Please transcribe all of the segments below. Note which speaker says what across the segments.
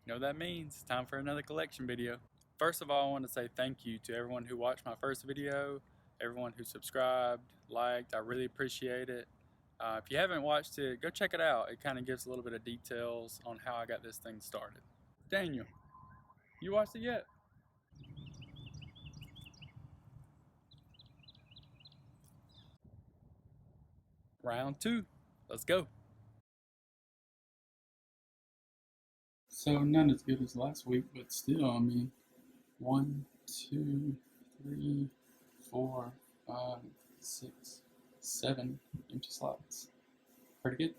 Speaker 1: You know what that means? Time for another collection video. First of all, I want to say thank you to everyone who watched my first video, everyone who subscribed, liked. I really appreciate it. If you haven't watched it, go check it out. It kind of gives a little bit of details on how I got this thing started. Daniel, you watched it yet? Round two. Let's go. So not as good as last week, but still, I mean, 1, 2, 3, 4, 5, 6, 7 empty slots. Pretty good.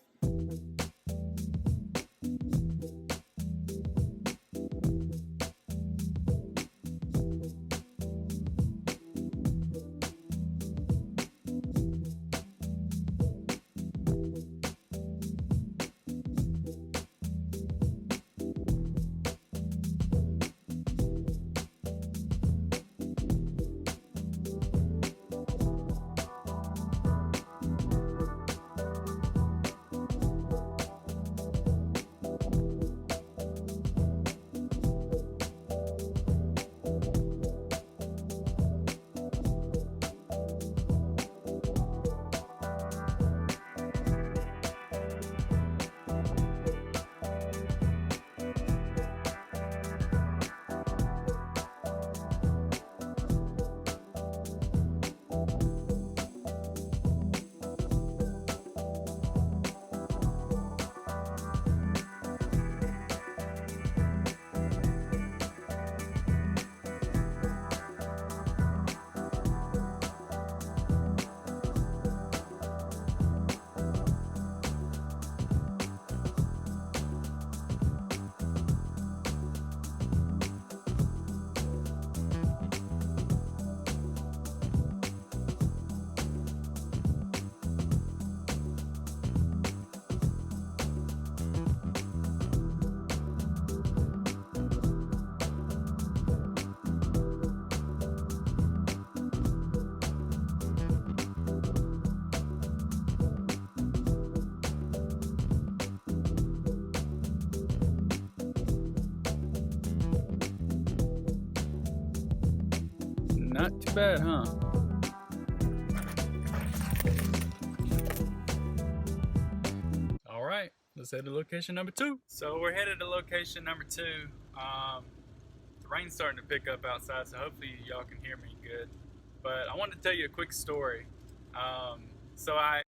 Speaker 1: Not too bad, huh? All right, let's head to location number 2. So we're headed to location number 2. The rain's starting to pick up outside, so hopefully y'all can hear me good. But I wanted to tell you a quick story. So I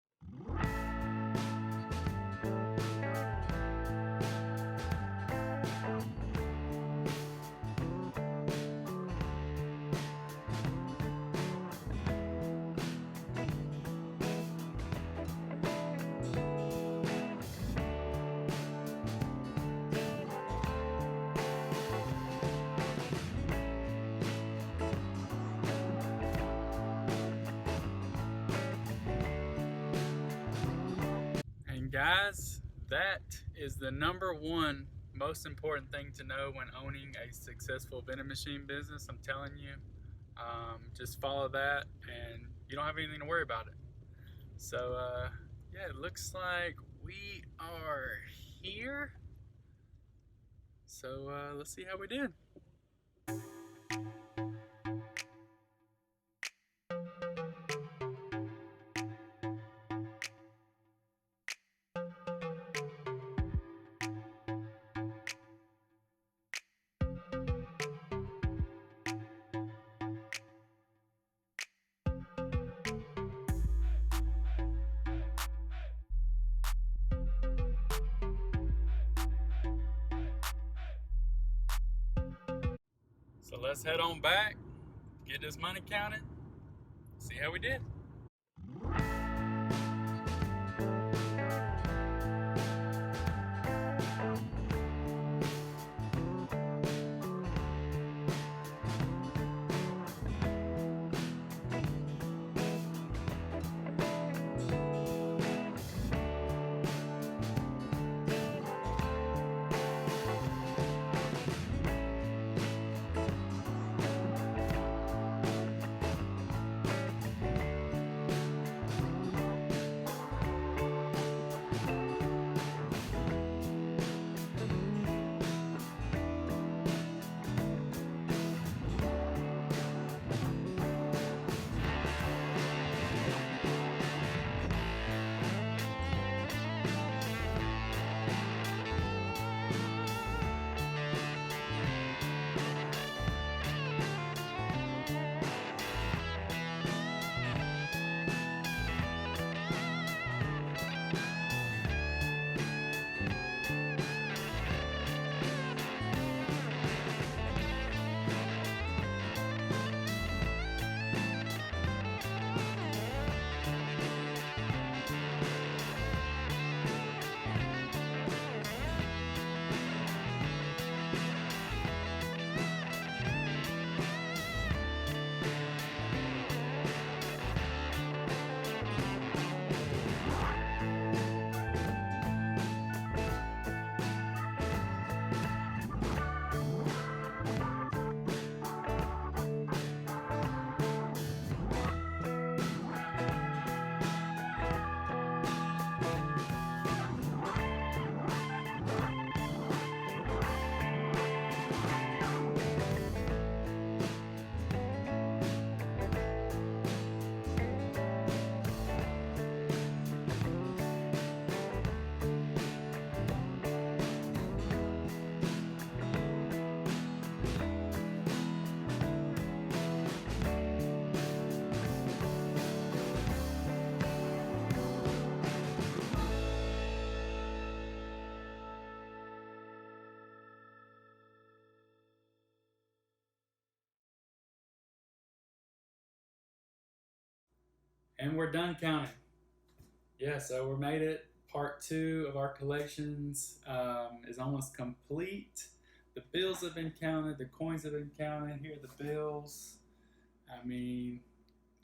Speaker 1: guys, that is the number one most important thing to know when owning a successful vending machine business. I'm telling you, just follow that and you don't have anything to worry about it. So yeah, it looks like we are here. So let's see how we did. So let's head on back, get this money counted, see how we did. And we're done counting. Yeah, so we made it. Part 2 of our collections is almost complete. The bills have been counted, the coins have been counted. Here are the bills. I mean,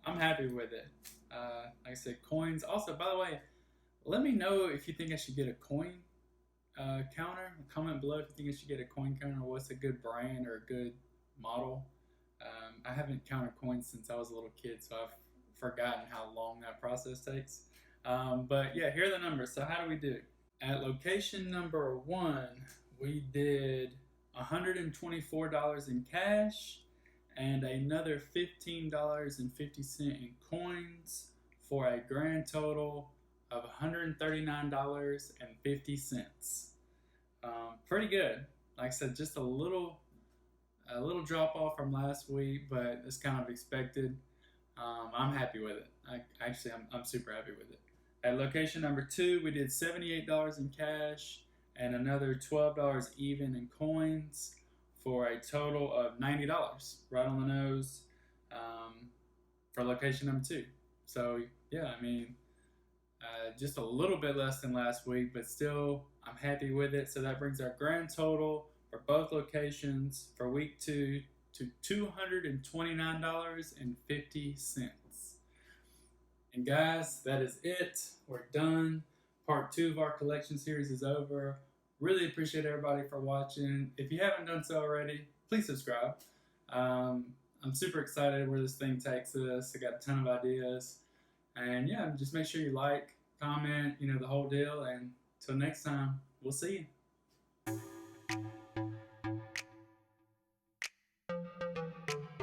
Speaker 1: I'm happy with it. Like I said, coins. Also, by the way, let me know if you think I should get a coin counter. Comment below if you think I should get a coin counter. What's a good brand or a good model? I haven't counted coins since I was a little kid, so I've forgotten how long that process takes. But yeah, here are the numbers. So how do we do? At location number 1, we did $124 in cash and another $15.50 in coins for a grand total of $139.50. Pretty good. Like I said, just a little drop off from last week, but it's kind of expected. I'm happy with it. I'm super happy with it. At location number 2, we did $78 in cash and another $12 even in coins for a total of $90, right on the nose, for location number 2. So yeah, I mean, just a little bit less than last week, but still I'm happy with it. So that brings our grand total for both locations for week 2 to $229.50. And guys, that is it. We're done. Part 2 of our collection series is over. Really appreciate everybody for watching. If you haven't done so already, please subscribe. I'm super excited where this thing takes us. I got a ton of ideas. And yeah, just make sure you like, comment, the whole deal. And until next time, we'll see you.